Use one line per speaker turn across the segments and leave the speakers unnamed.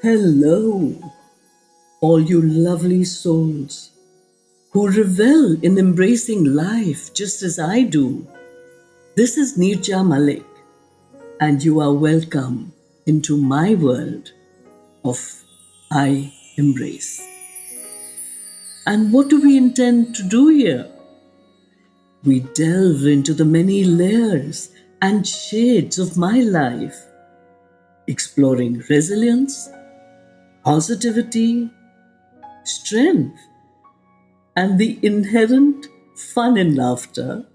Hello, all you lovely souls who revel in embracing life just as I do. This is Neerja Malik, and you are welcome into my world of I Embrace. And what do we intend to do here? We delve into the many layers and shades of my life, exploring resilience, positivity, strength, and the inherent fun and laughter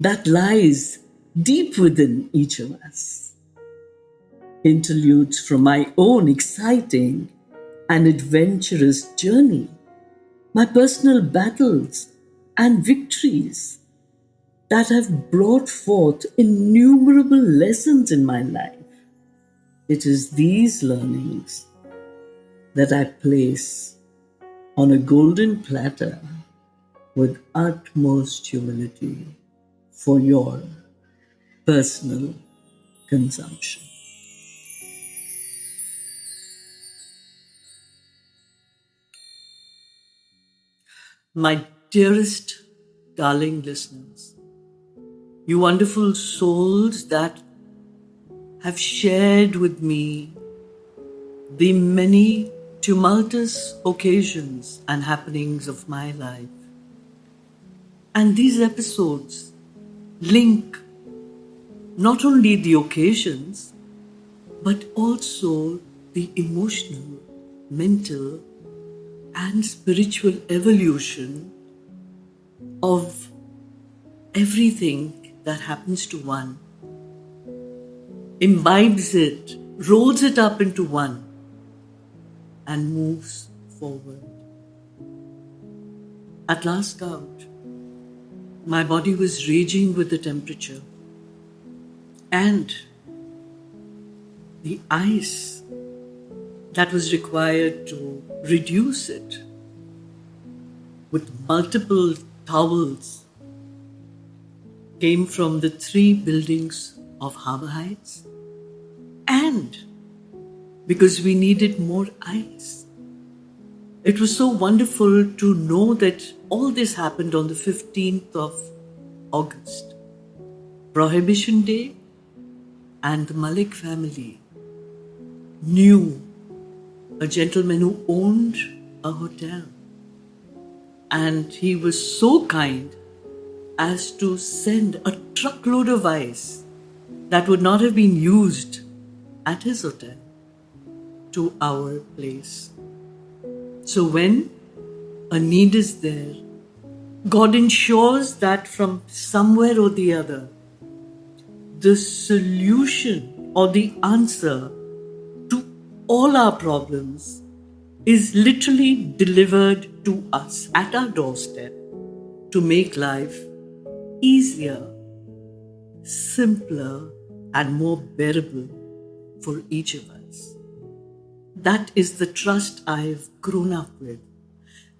that lies deep within each of us. Interludes from my own exciting and adventurous journey, my personal battles and victories that have brought forth innumerable lessons in my life. It is these learnings that I place on a golden platter with utmost humility for your personal consumption. My dearest, darling listeners, you wonderful souls that have shared with me the many tumultuous occasions and happenings of my life. And these episodes link not only the occasions, but also the emotional, mental, and spiritual evolution of everything that happens to one, imbibes it, rolls it up into one, and moves forward. At last count, my body was raging with the temperature, and the ice that was required to reduce it with multiple towels came from the 3 buildings of Harbour Heights, and because we needed more ice. It was so wonderful to know that all this happened on the 15th of August, Prohibition Day, and the Malik family knew a gentleman who owned a hotel, and he was so kind as to send a truckload of ice that would not have been used at his hotel to our place. So when a need is there, God ensures that from somewhere or the other, the solution or the answer to all our problems is literally delivered to us at our doorstep to make life easier, simpler, and more bearable for each of us. That is the trust I've grown up with.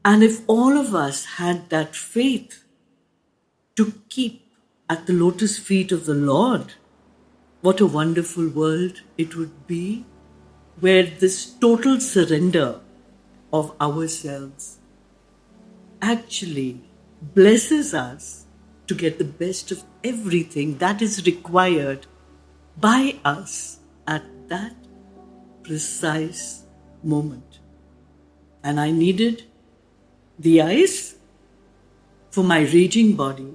And if all of us had that faith to keep at the lotus feet of the Lord, what a wonderful world it would be, where this total surrender of ourselves actually blesses us to get the best of everything that is required by us at that precise moment. And I needed the ice for my raging body,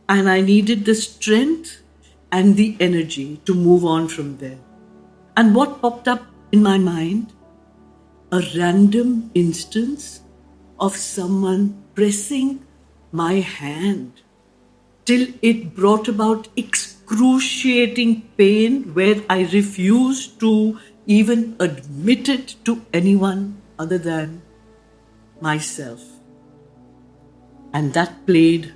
and I needed the strength and the energy to move on from there. And what popped up in my mind? A random instance of someone pressing my hand till it brought about excruciating pain where I refused to even admit it to anyone other than myself. And that played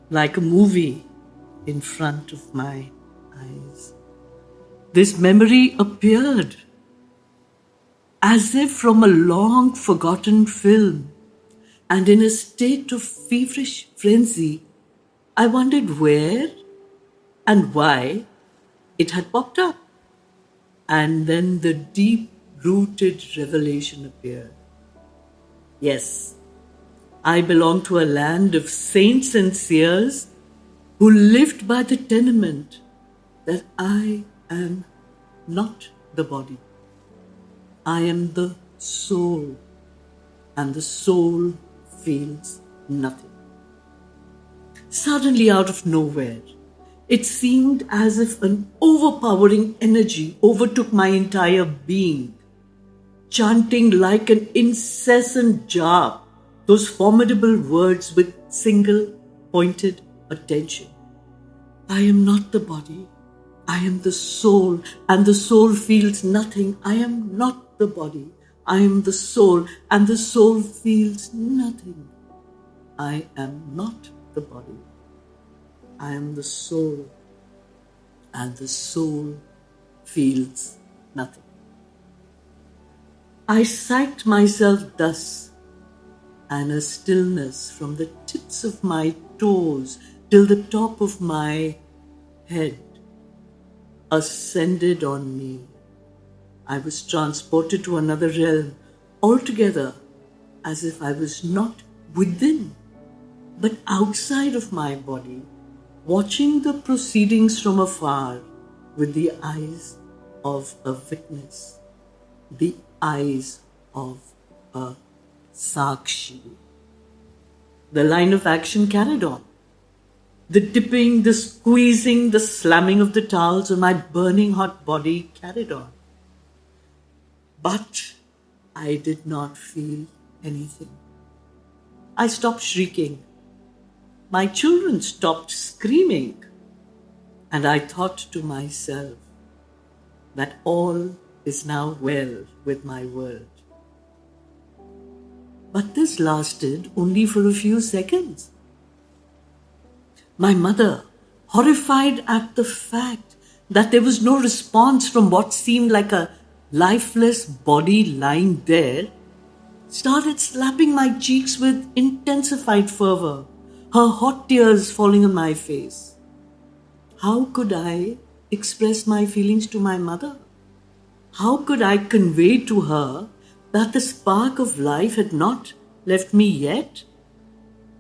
like a movie in front of my eyes. This memory appeared as if from a long forgotten film, and in a state of feverish frenzy, I wondered where and why it had popped up. And then the deep-rooted revelation appeared. Yes, I belong to a land of saints and seers who lived by the tenement that I am not the body. I am the soul, and the soul feels nothing. Suddenly, out of nowhere, it seemed as if an overpowering energy overtook my entire being, chanting like an incessant jar those formidable words with single pointed attention. I am not the body. I am the soul, and the soul feels nothing. I am not the body. I am the soul, and the soul feels nothing. I am not the body. I am the soul, and the soul feels nothing. I psyched myself thus, and a stillness from the tips of my toes till the top of my head ascended on me. I was transported to another realm altogether, as if I was not within, but outside of my body, watching the proceedings from afar with the eyes of a witness, the eyes of a Sakshi. The line of action carried on. The dipping, the squeezing, the slamming of the towels on my burning hot body carried on. But I did not feel anything. I stopped shrieking. My children stopped screaming. And I thought to myself that all is now well with my world. But this lasted only for a few seconds. My mother, horrified at the fact that there was no response from what seemed like a lifeless body lying there, started slapping my cheeks with intensified fervor, her hot tears falling on my face. How could I express my feelings to my mother? How could I convey to her that the spark of life had not left me yet?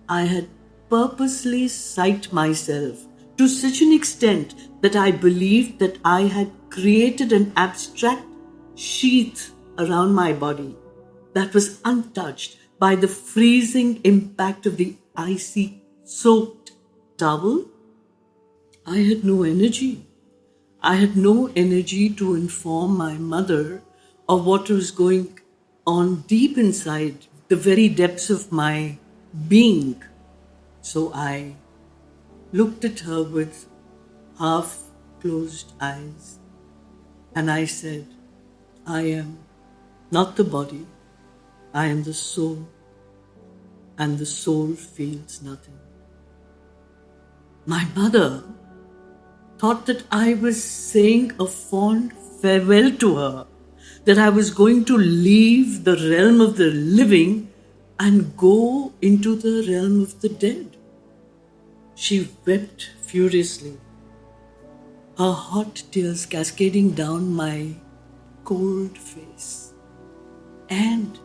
I had purposely psyched myself to such an extent that I believed that I had created an abstract sheath around my body that was untouched by the freezing impact of the icy soaked towel. I had no energy. I had no energy to inform my mother of what was going on deep inside the very depths of my being. So I looked at her with half closed eyes and I said, I am not the body, I am the soul, and the soul feels nothing. My mother thought that I was saying a fond farewell to her, that I was going to leave the realm of the living and go into the realm of the dead. She wept furiously, her hot tears cascading down my cold face. And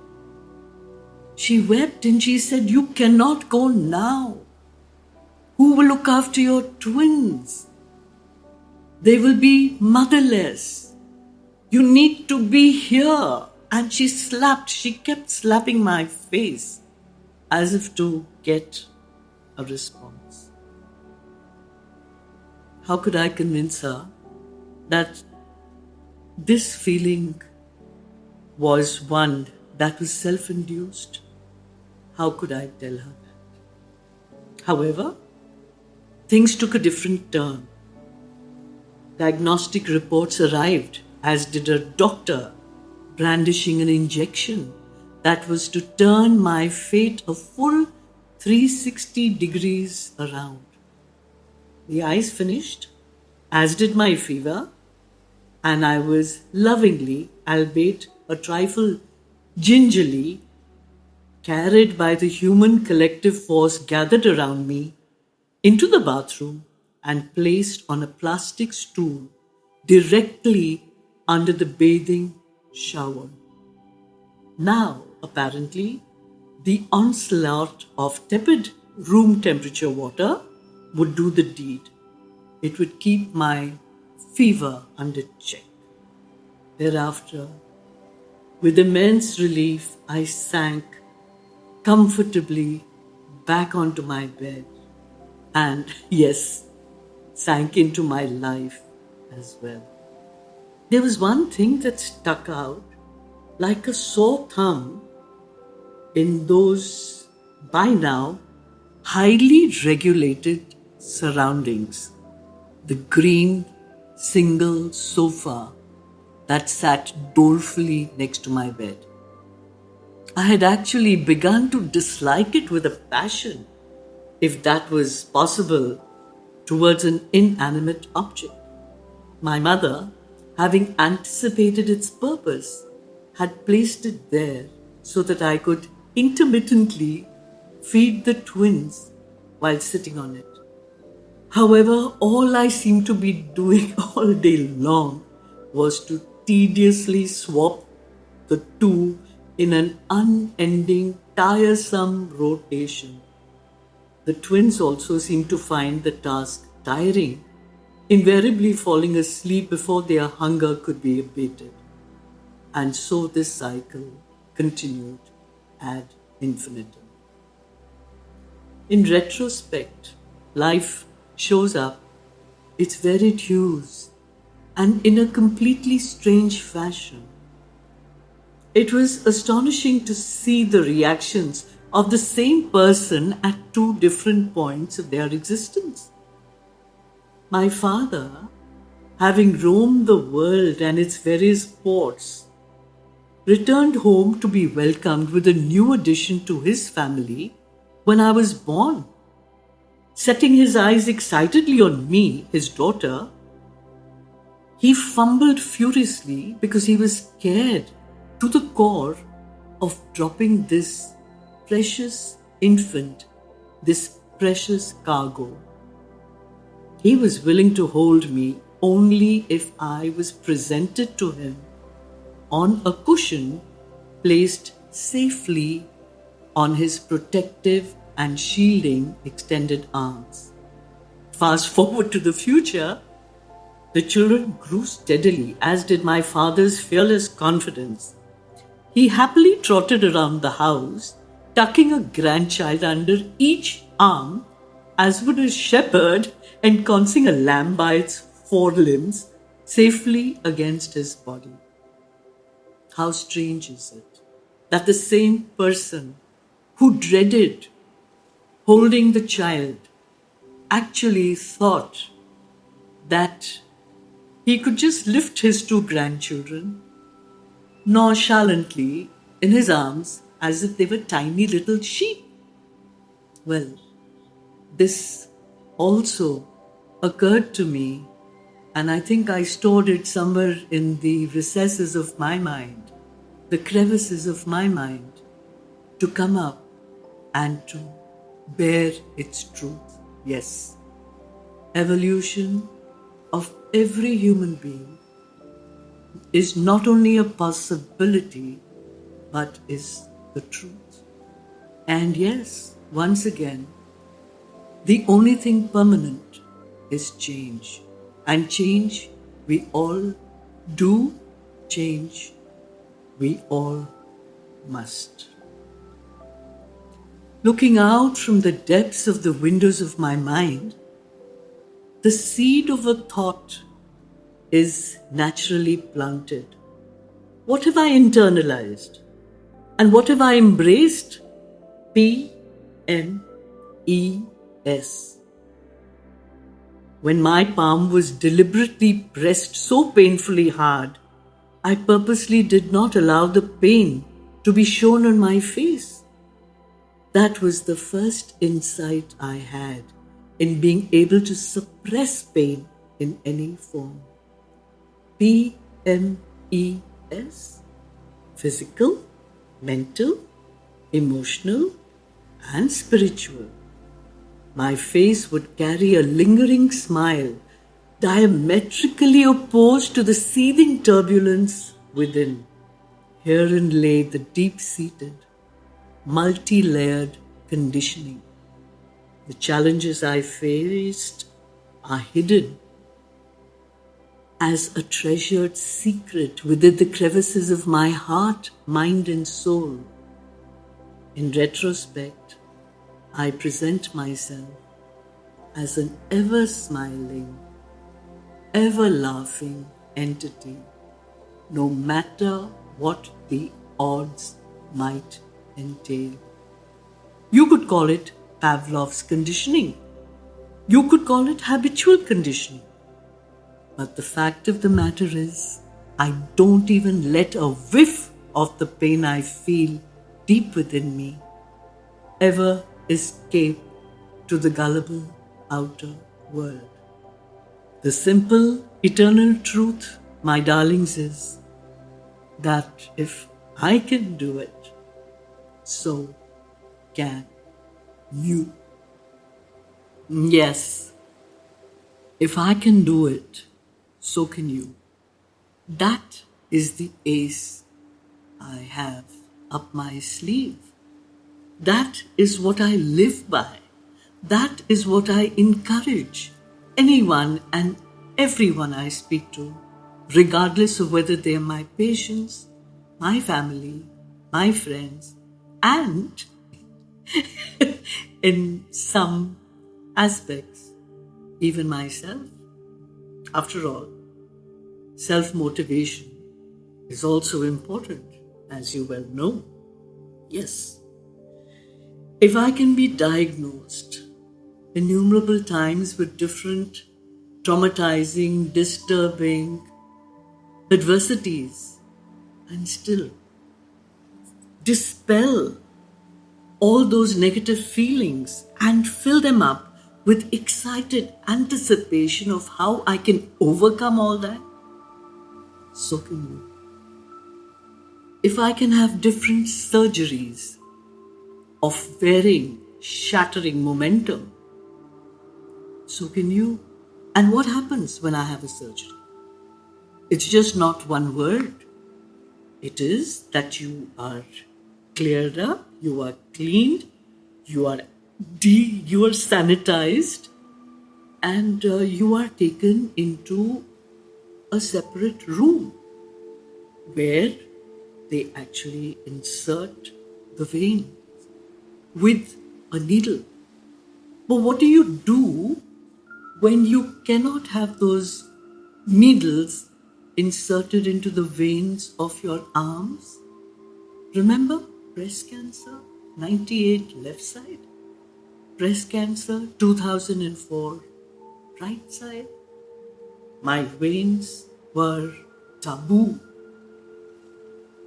she wept and she said, "You cannot go now. Who will look after your twins? They will be motherless. You need to be here." And she kept slapping my face as if to get a response. How could I convince her that this feeling was one that was self-induced? How could I tell her that? However, things took a different turn. Diagnostic reports arrived, as did a doctor brandishing an injection that was to turn my fate a full 360 degrees around. The ice finished, as did my fever, and I was lovingly, albeit a trifle gingerly, carried by the human collective force gathered around me into the bathroom and placed on a plastic stool directly under the bathing shower. Now, apparently, the onslaught of tepid room temperature water would do the deed. It would keep my fever under check. Thereafter, with immense relief, I sank comfortably back onto my bed and, yes, sank into my life as well. There was one thing that stuck out like a sore thumb in those, by now, highly regulated surroundings. The green single sofa that sat dolefully next to my bed. I had actually begun to dislike it with a passion, if that was possible, towards an inanimate object. My mother, having anticipated its purpose, had placed it there so that I could intermittently feed the twins while sitting on it. However, all I seemed to be doing all day long was to tediously swap the two in an unending, tiresome rotation. The twins also seemed to find the task tiring, invariably falling asleep before their hunger could be abated. And so this cycle continued ad infinitum. In retrospect, life shows up its varied hues and in a completely strange fashion. It was astonishing to see the reactions of the same person at two different points of their existence. My father, having roamed the world and its various ports, returned home to be welcomed with a new addition to his family when I was born. Setting his eyes excitedly on me, his daughter, he fumbled furiously because he was scared to the core of dropping this precious infant, this precious cargo. He was willing to hold me only if I was presented to him on a cushion placed safely on his protective and shielding extended arms. Fast forward to the future, the children grew steadily, as did my father's fearless confidence. He happily trotted around the house, tucking a grandchild under each arm, as would a shepherd ensconcing a lamb by its forelimbs safely against his body. How strange is it that the same person who dreaded holding the child actually thought that he could just lift his two grandchildren nonchalantly in his arms as if they were tiny little sheep. Well, this also occurred to me, and I think I stored it somewhere in the recesses of my mind, the crevices of my mind, to come up and to bear its truth. Yes, evolution of every human being is not only a possibility, but is the truth. And yes, once again, the only thing permanent is change. And change we all do, change we all must. Looking out from the depths of the windows of my mind, the seed of a thought is naturally planted. What have I internalized? And what have I embraced? PMES. When my palm was deliberately pressed so painfully hard, I purposely did not allow the pain to be shown on my face. That was the first insight I had in being able to suppress pain in any form. PMES. Physical, mental, emotional, and spiritual. My face would carry a lingering smile, diametrically opposed to the seething turbulence within. Herein lay the deep-seated, multi-layered conditioning. The challenges I faced are hidden as a treasured secret within the crevices of my heart, mind, and soul. In retrospect, I present myself as an ever-smiling, ever-laughing entity, no matter what the odds might entail. You could call it Pavlov's conditioning. You could call it habitual conditioning. But the fact of the matter is, I don't even let a whiff of the pain I feel deep within me ever escape to the gullible outer world. The simple, eternal truth, my darlings, is that if I can do it, so can you. Yes, if I can do it, so can you. That is the ace I have up my sleeve. That is what I live by. That is what I encourage anyone and everyone I speak to, regardless of whether they are my patients, my family, my friends, and in some aspects, even myself. After all, self-motivation is also important, as you well know. Yes. If I can be diagnosed innumerable times with different traumatizing, disturbing adversities and still dispel all those negative feelings and fill them up with excited anticipation of how I can overcome all that, so can you. If I can have different surgeries of varying, shattering momentum, so can you. And what happens when I have a surgery? It's just not one word. It is that you are cleared up, you are cleaned, you are sanitized, and you are taken into a separate room where they actually insert the vein with a needle. But what do you do when you cannot have those needles inserted into the veins of your arms? Remember breast cancer, 98 left side. Breast cancer, 2004 right side. My veins were taboo.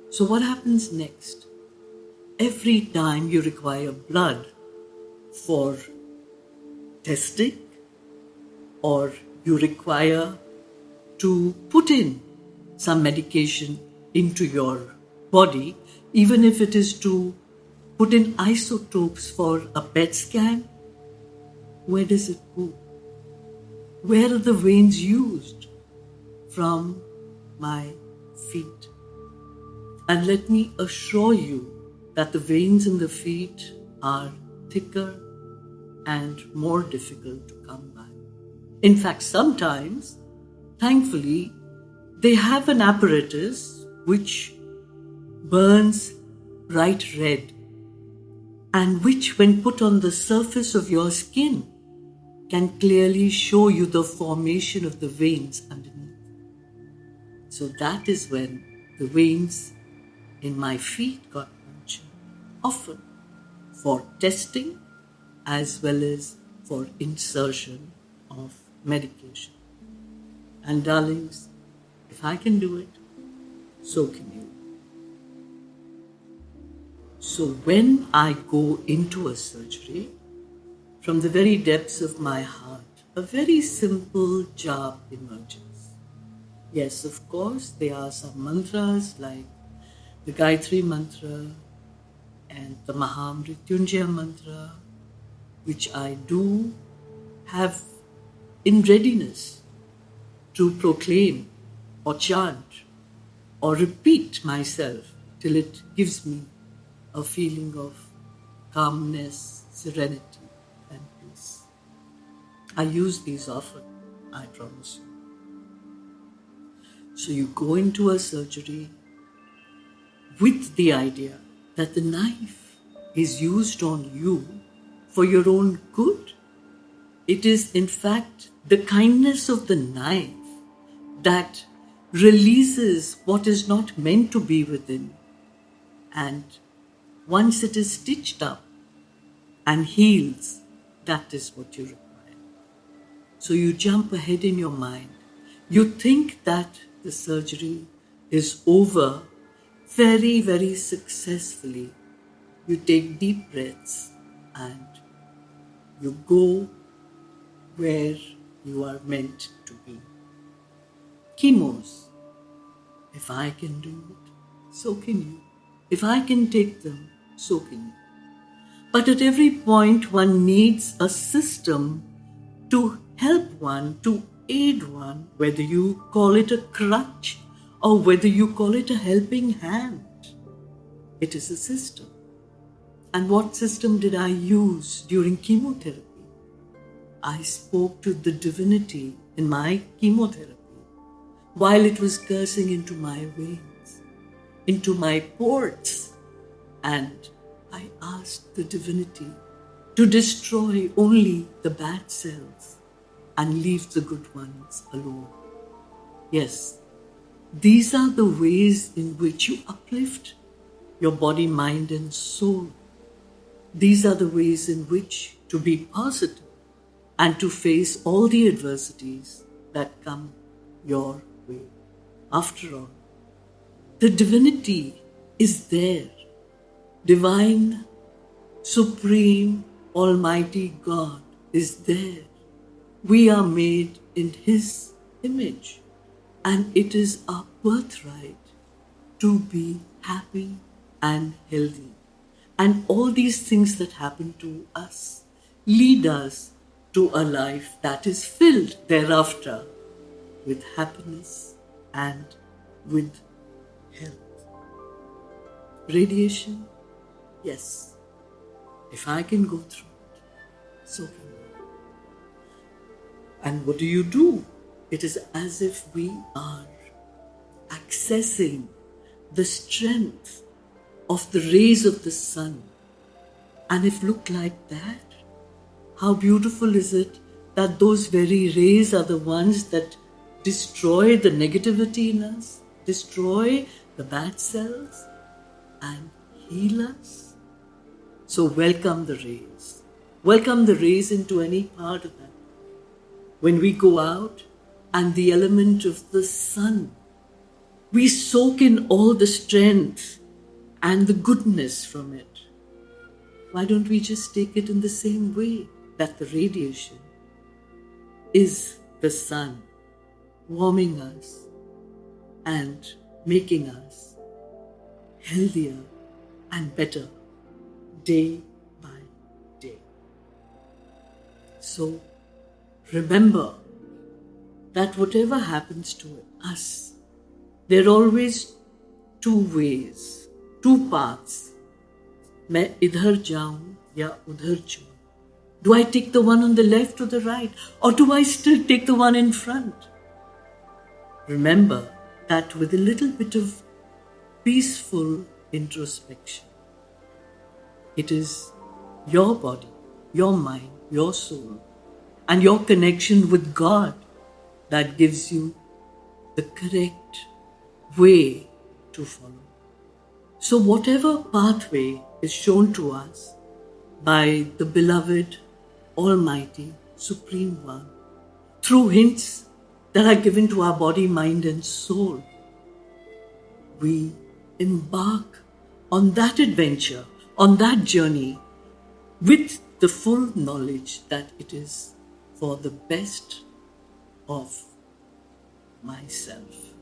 So what happens next? Every time you require blood for testing, or you require to put in some medication into your body, even if it is to put in isotopes for a PET scan, where does it go? Where are the veins used? From my feet. And let me assure you that the veins in the feet are thicker and more difficult to come by. In fact, sometimes, thankfully, they have an apparatus which burns bright red and which, when put on the surface of your skin, can clearly show you the formation of the veins underneath. So that is when the veins in my feet got punctured, often for testing as well as for insertion of medication. And darlings, if I can do it, so can you. So when I go into a surgery, from the very depths of my heart, a very simple jap emerges. Yes, of course, there are some mantras like the Gayatri mantra and the Mahamrityunjaya mantra which I do have in readiness to proclaim or chant or repeat myself till it gives me a feeling of calmness, serenity, and peace. I use these often, I promise you. So you go into a surgery with the idea that the knife is used on you for your own good. It is, in fact, the kindness of the knife that releases what is not meant to be within. And once it is stitched up and heals, that is what you require. So you jump ahead in your mind. You think that the surgery is over very, very successfully. You take deep breaths and you go where you are meant to be. Chemos. If I can do it, so can you. If I can take them, so can you. But at every point, one needs a system to help one, to aid one, whether you call it a crutch or whether you call it a helping hand. It is a system. And what system did I use during chemotherapy? I spoke to the divinity in my chemotherapy while it was cursing into my veins, into my ports, and I asked the divinity to destroy only the bad cells and leave the good ones alone. Yes, these are the ways in which you uplift your body, mind, and soul. These are the ways in which to be positive and to face all the adversities that come your way. After all, the divinity is there. Divine, supreme, almighty God is there. We are made in His image, and it is our birthright to be happy and healthy. And all these things that happen to us lead us to a life that is filled thereafter with happiness and with health. Radiation, yes. If I can go through it, so can you. And what do? It is as if we are accessing the strength of the rays of the sun. And if look like that, how beautiful is it that those very rays are the ones that destroy the negativity in us, destroy the bad cells, and heal us? So welcome the rays. Welcome the rays into any part of that. When we go out and the element of the sun, we soak in all the strength and the goodness from it. Why don't we just take it in the same way that the radiation is the sun warming us and making us healthier and better day by day. So remember that whatever happens to us, there are always two ways, two paths. मैं इधर जाऊं या उधर जाऊं. Do I take the one on the left or the right? Or do I still take the one in front? Remember that with a little bit of peaceful introspection, it is your body, your mind, your soul, and your connection with God that gives you the correct way to follow. So whatever pathway is shown to us by the beloved, almighty, supreme one, through hints that are given to our body, mind, and soul, we embark on that adventure, on that journey, with the full knowledge that it is for the best of myself.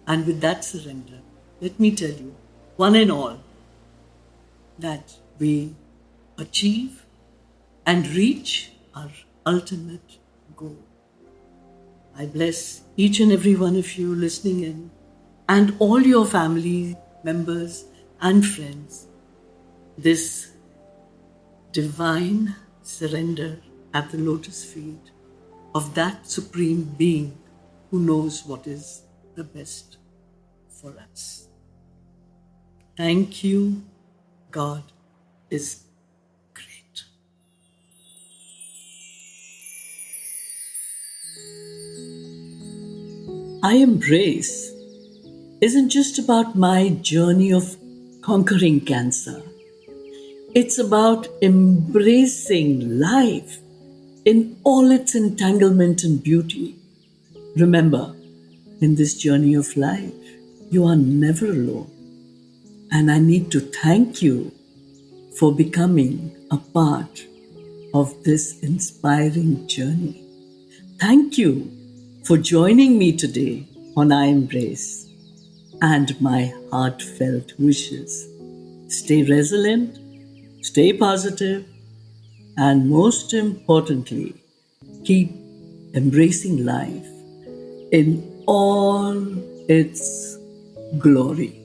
And with that surrender, let me tell you, one and all, that we achieve and reach our ultimate goal. I bless each and every one of you listening in and all your family members and friends. This divine surrender at the lotus feet of that supreme being who knows what is the best for us. Thank you. God is great. I Embrace isn't just about my journey of conquering cancer. It's about embracing life in all its entanglement and beauty. Remember, in this journey of life, you are never alone. And I need to thank you for becoming a part of this inspiring journey. Thank you for joining me today on I Embrace and my heartfelt wishes. Stay resilient, stay positive, and most importantly, keep embracing life in all its glory.